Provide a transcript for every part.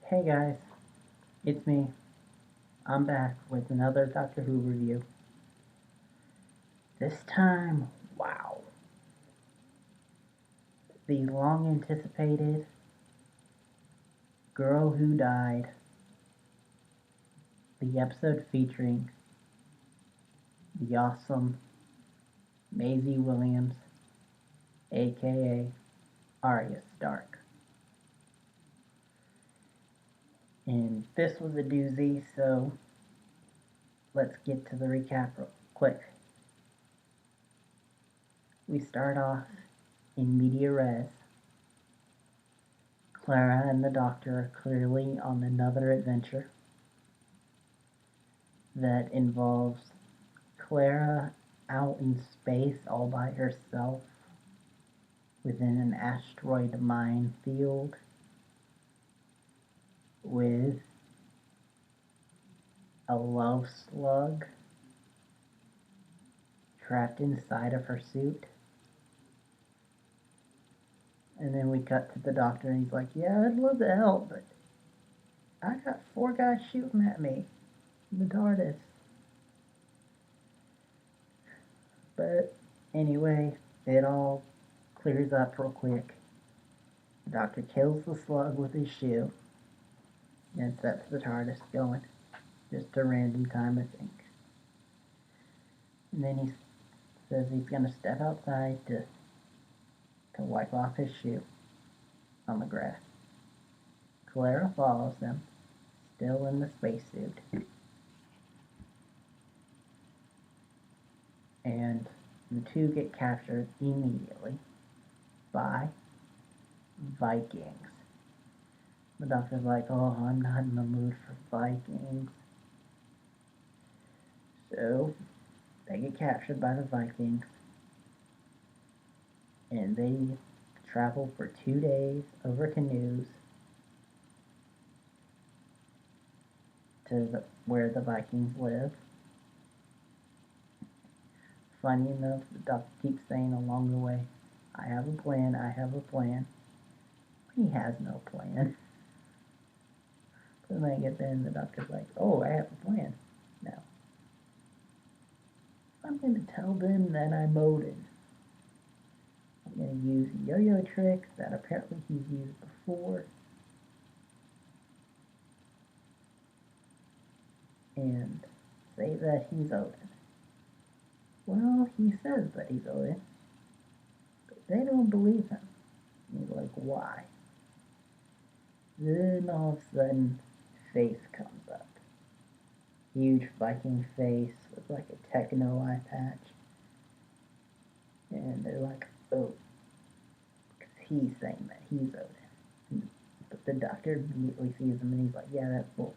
Hey guys, it's me. I'm back with another Doctor Who review. This time, wow, the long anticipated Girl Who Died, the episode featuring the awesome Maisie Williams, aka Arya Stark. And this was a doozy, so let's get to the recap real quick. We start off in media res. Clara and the Doctor are clearly on another adventure that involves Clara out in space all by herself within an asteroid minefield with a love slug trapped inside of her suit. And then we cut to the Doctor and he's like, yeah, I'd love to help, but I got 4 guys shooting at me in the TARDIS. But anyway, it all clears up real quick. The Doctor kills the slug with his shoe and sets the TARDIS going. Just a random time, I think. And then he says he's going to step outside to wipe off his shoe on the grass. Clara follows him, still in the spacesuit. And the two get captured immediately by Vikings. The Doctor's like, oh, I'm not in the mood for Vikings. So they get captured by the Vikings. And they travel for 2 days over canoes to where the Vikings live. Funny enough, the Doctor keeps saying along the way, I have a plan, I have a plan. He has no plan. But then they get there and the Doctor's like, oh, I have a plan now. I'm going to tell them that I'm Odin. I'm going to use a yo-yo trick that apparently he's used before. And say that he's Odin. Well, he says that he's Odin, but they don't believe him. And he's like, why? Then all of a sudden, face comes up. Huge Viking face with like a techno eye patch. And they're like, oh, because he's saying that he's Odin. But the Doctor immediately sees him and he's like, yeah, that's bull.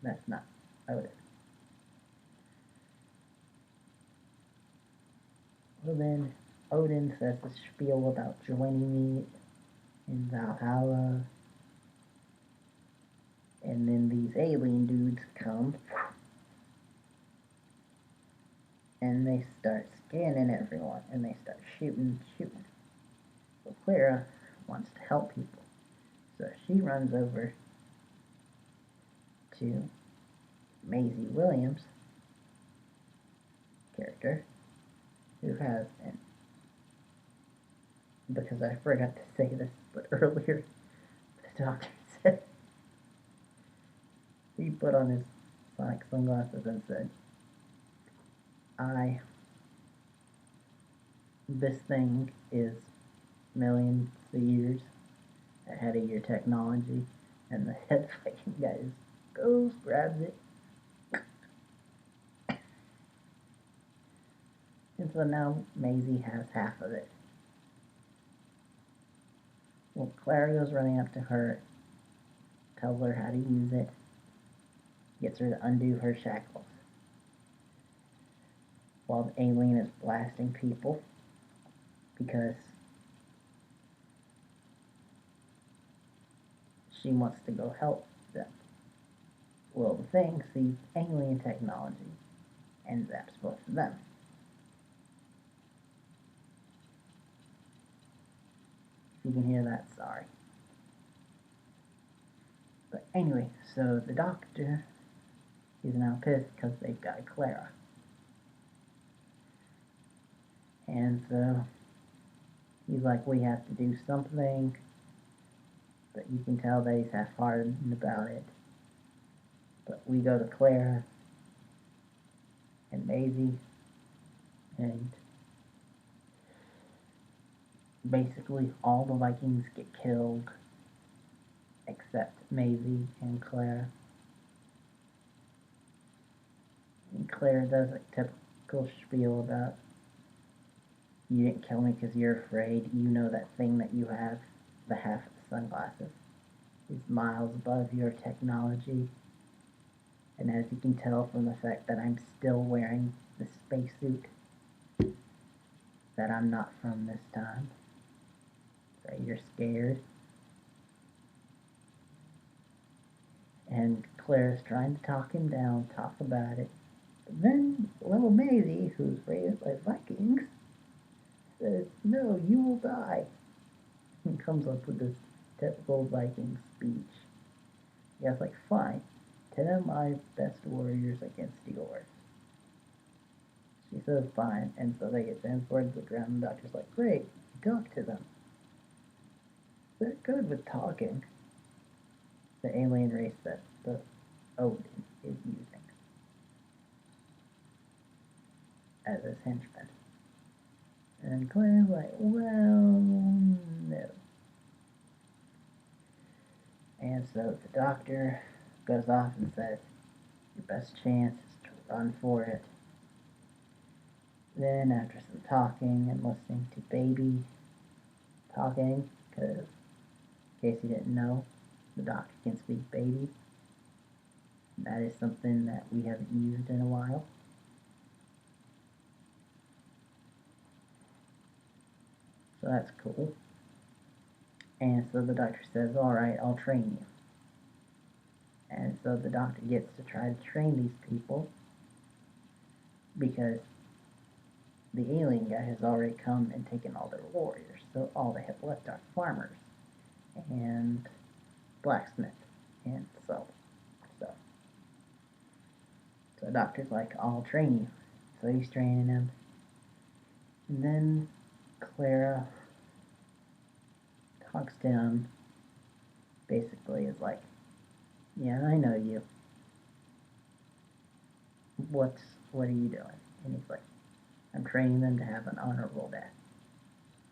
That's not Odin. Well then, Odin says the spiel about joining me in Valhalla. And then these alien dudes come. And they start scanning everyone. And they start shooting. So Clara wants to help people. So she runs over to Maisie Williams' character, who has because I forgot to say this, but earlier the Doctor said he put on his sonic sunglasses and said, this thing is millions of years ahead of your technology, and the head Viking guy goes, grabs it. And so now Maisie has half of it. Well, Clara goes running up to her, tells her how to use it, gets her to undo her shackles. While the alien is blasting people, because she wants to go help them. Well, the thing sees alien technology and zaps both of them. If you can hear that, sorry. But anyway, so the doctor, he's now pissed because they've got Clara. And so he's like, we have to do something, but you can tell that he's half-hearted about it. But we go to Clara and Maisie, and basically all the Vikings get killed except Maisie and Clara. And Clara does a typical spiel about, you didn't kill me because you're afraid. You know that thing that you have, the half of the sunglasses, is miles above your technology. And as you can tell from the fact that I'm still wearing the spacesuit, that I'm not from this time. So you're scared. And Claire's trying to talk him down, talk about it. But then little Maisie, who's raised by Vikings, says, no, you will die. And comes up with this typical Viking speech. Yeah, it's like, fine, 10 of my best warriors against yours. She says fine, and so they get transported to the ground, and the doctor's like, great, talk to them. They're good with talking. The alien race that the Odin is using as his henchman. And Claire's like, well, no. And so the doctor goes off and says, your best chance is to run for it. Then, after some talking and listening to Baby talking, because in case you didn't know, the doctor can speak Baby. That is something that we haven't used in a while. So that's cool. And so the doctor says, alright, I'll train you. And so the doctor gets to try to train these people because the alien guy has already come and taken all their warriors. So all they have left are farmers and blacksmith and so. So the doctor's like, I'll train you. So he's training him. And then Clara talks to him, basically is like, yeah, I know you. What are you doing? And he's like, I'm training them to have an honorable death.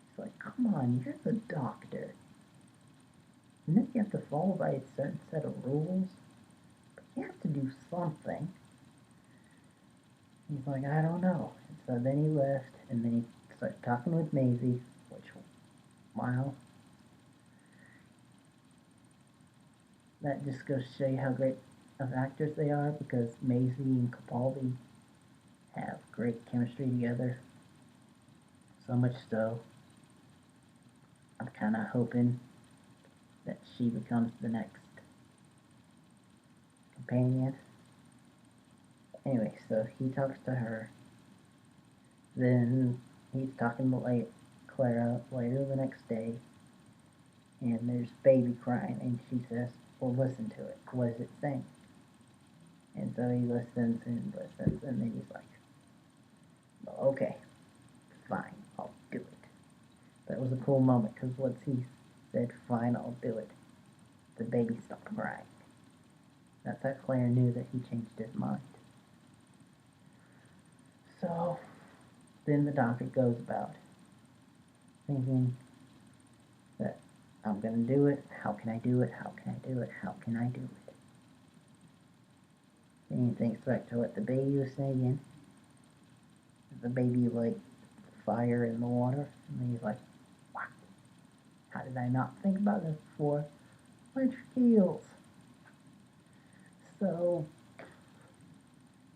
He's like, come on, you're the doctor. And then you have to follow by a certain set of rules. But you have to do something. He's like, I don't know. And so then he left, and then he started talking with Maisie, which, wow. That just goes to show you how great of actors they are, because Maisie and Capaldi have great chemistry together. So much so, I'm kind of hoping that she becomes the next companion. Anyway, so he talks to her. Then he's talking to Clara later the next day, and there's Baby crying, and she says, well, listen to it. What is it saying? And so he listens, and then he's like, well, okay, fine, I'll do it. That was a cool moment, because once he said, fine, I'll do it, the baby stopped crying. That's how Claire knew that he changed his mind. So then the doctor goes about thinking that I'm going to do it. How can I do it? How can I do it? How can I do it? Then he thinks back to what the baby was saying. The baby like fire in the water. And then he's like, wow, how did I not think about this before? Electric eels. So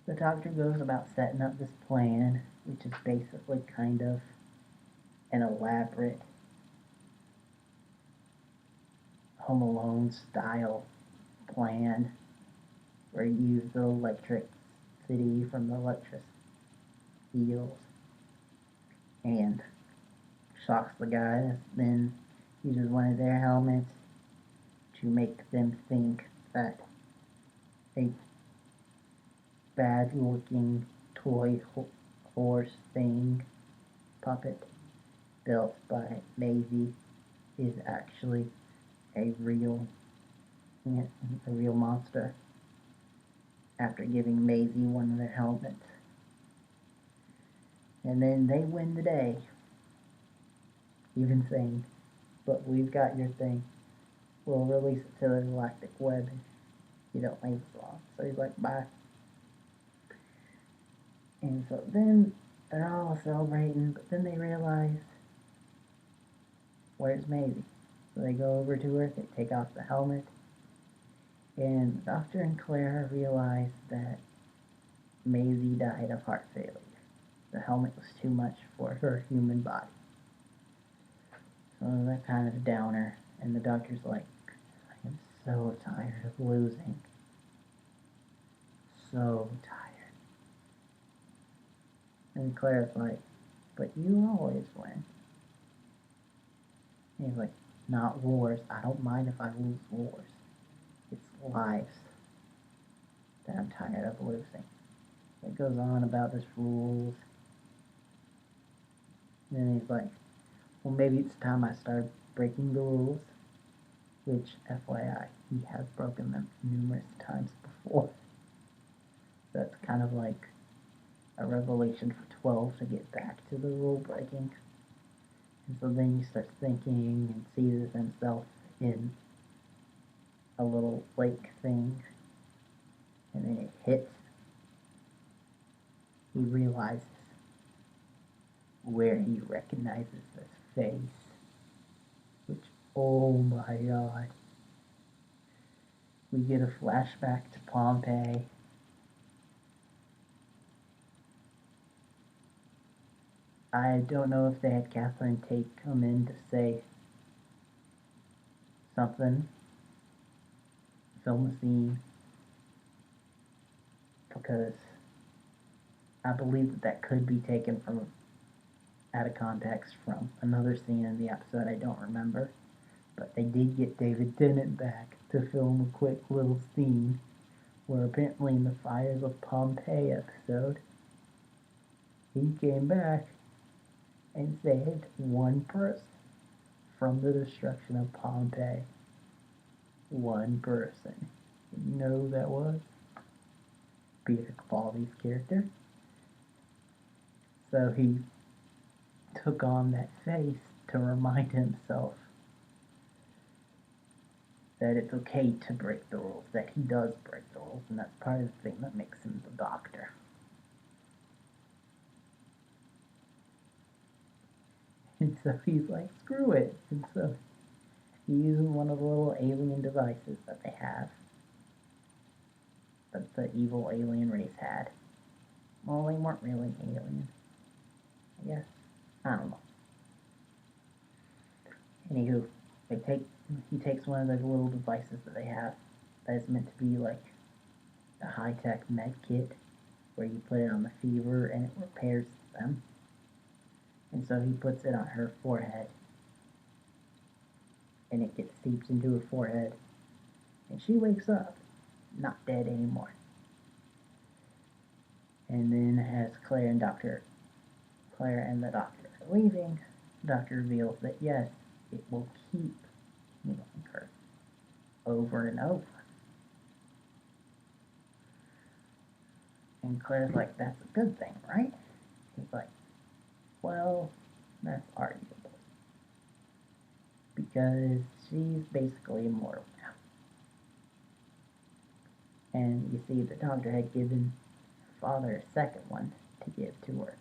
the doctor goes about setting up this plan, which is basically kind of an elaborate Home Alone style plan where you use the electricity from the electric eels and shocks the guys, then uses one of their helmets to make them think that a bad looking toy horse thing puppet built by Maisie is actually a real a real monster after giving Maisie one of their helmets. And then they win the day, even saying, "But we've got your thing. We'll release it to the galactic web if you don't leave us alone." So he's like, "Bye." And so then they're all celebrating, but then they realize, where's Maisie? So they go over to her, they take off the helmet, and the Doctor and Clara realize that Maisie died of heart failure. The helmet was too much for her human body. So they're kind of a downer, and the Doctor's like, "I am so tired of losing. So tired." And Claire's like, "But you always win." And he's like, "Not wars. I don't mind if I lose wars. It's lives that I'm tired of losing." It goes on about this rules. And then he's like, "Well, maybe it's time I start breaking the rules." Which, FYI, he has broken them numerous times before. That's kind of like a revelation for 12 to get back to the rule breaking. And so then he starts thinking and sees himself in a little lake thing. And then it hits. He realizes where he recognizes this face. Which, oh my god. We get a flashback to Pompeii. I don't know if they had Catherine Tate come in to say something, film a scene, because I believe that that could be taken from out of context from another scene in the episode I don't remember. But they did get David Tennant back to film a quick little scene where apparently in the Fires of Pompeii episode, he came back and saved one person from the destruction of Pompeii. One person. You know who that was? Peter Capaldi's character. So he took on that face to remind himself that it's okay to break the rules, that he does break the rules, and that's part of the thing that makes him the Doctor. And so he's like, screw it. And so he uses one of the little alien devices that they have, that the evil alien race had. Well, they weren't really alien, I guess. I don't know. Anywho, he takes one of those little devices that they have that is meant to be like a high-tech med kit where you put it on the fever and it repairs them. And so he puts it on her forehead and it gets seeped into her forehead and she wakes up, not dead anymore. And then as Claire and the Doctor are leaving, the Doctor reveals that yes, it will keep healing her over and over. And Claire's like, that's a good thing, right? He's like, well, that's arguable. Because she's basically immortal now. And you see, the Doctor had given her father a second one to give to her.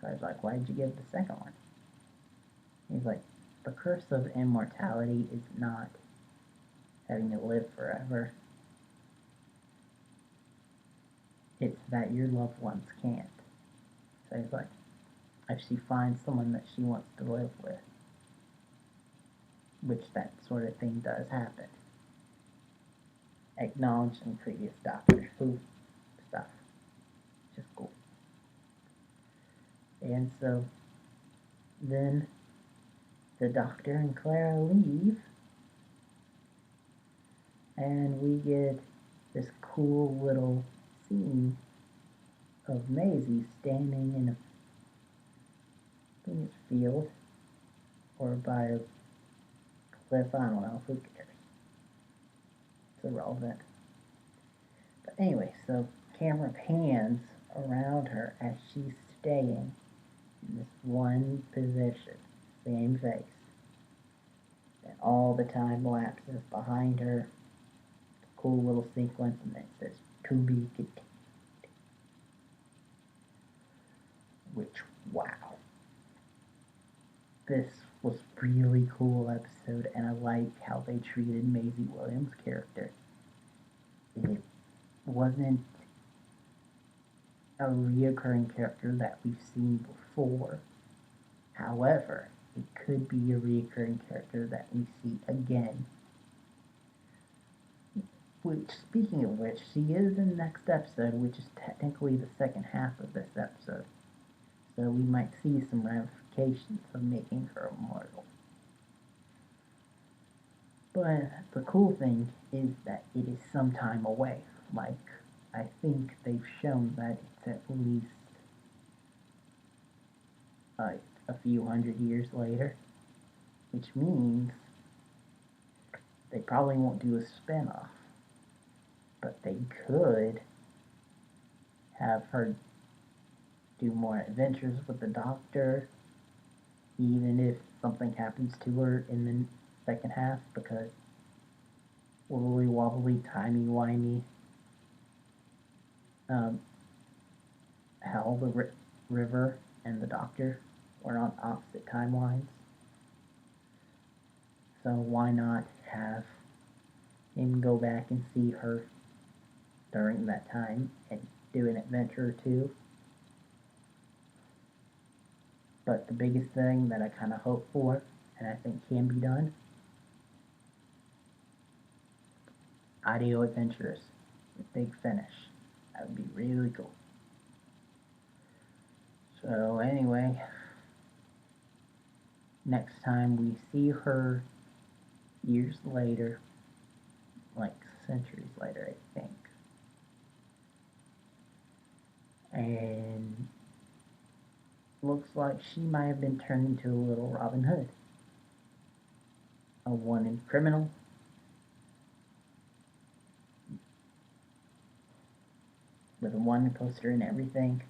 Claire's like, why did you give the second one? He's like, the curse of immortality is not having to live forever. It's that your loved ones can't. So he's like, if she finds someone that she wants to live with, which that sort of thing does happen, acknowledged in previous Doctor Who stuff, which is cool. And so then the Doctor and Clara leave, And we get this cool little scene of Maisie standing in a, I think it's field or by a cliff. I don't know. Who cares? It's irrelevant. But anyway, so camera pans around her as she's staying in this one position, same face. And all the time lapses behind her. Cool little sequence, and it says to be continued. Which, wow. This was really cool episode, and I like how they treated Maisie Williams' character. It wasn't a reoccurring character that we've seen before. However, it could be a reoccurring character that we see again. Which, speaking of which, she is in the next episode, which is technically the second half of this episode. So we might see some ramifications of making her immortal. But the cool thing is that it is some time away. Like, I think they've shown that it's at least like a few hundred years later, which means they probably won't do a spinoff, but they could have her do more adventures with the Doctor, even if something happens to her in the second half, because wibbly wobbly, timey wimey, Hal the River and the Doctor were on opposite timelines. So why not have him go back and see her during that time and do an adventure or two? But the biggest thing that I kind of hope for, and I think can be done, audio adventures with Big Finish. That would be really cool. So anyway, next time we see her years later, like centuries later, I think. And looks like she might have been turned into a little Robin Hood. A wanted criminal. With a wanted poster and everything.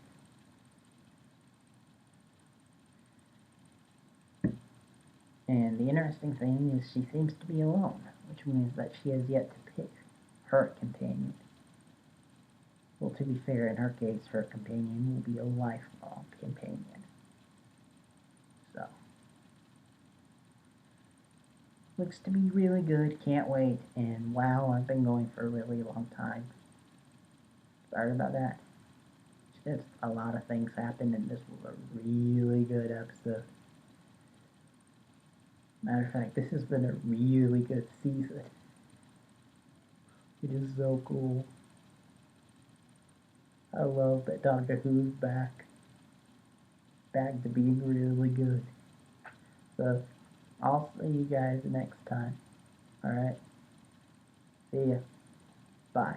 And the interesting thing is she seems to be alone, which means that she has yet to pick her companion. Well, to be fair, in her case, her companion will be a lifelong companion. So, looks to be really good, can't wait, and wow, I've been going for a really long time. Sorry about that. Just a lot of things happened, and this was a really good episode. Matter of fact, this has been a really good season. It is so cool. I love that Doctor Who's back. Back to being really good. So, I'll see you guys next time. Alright? See ya. Bye.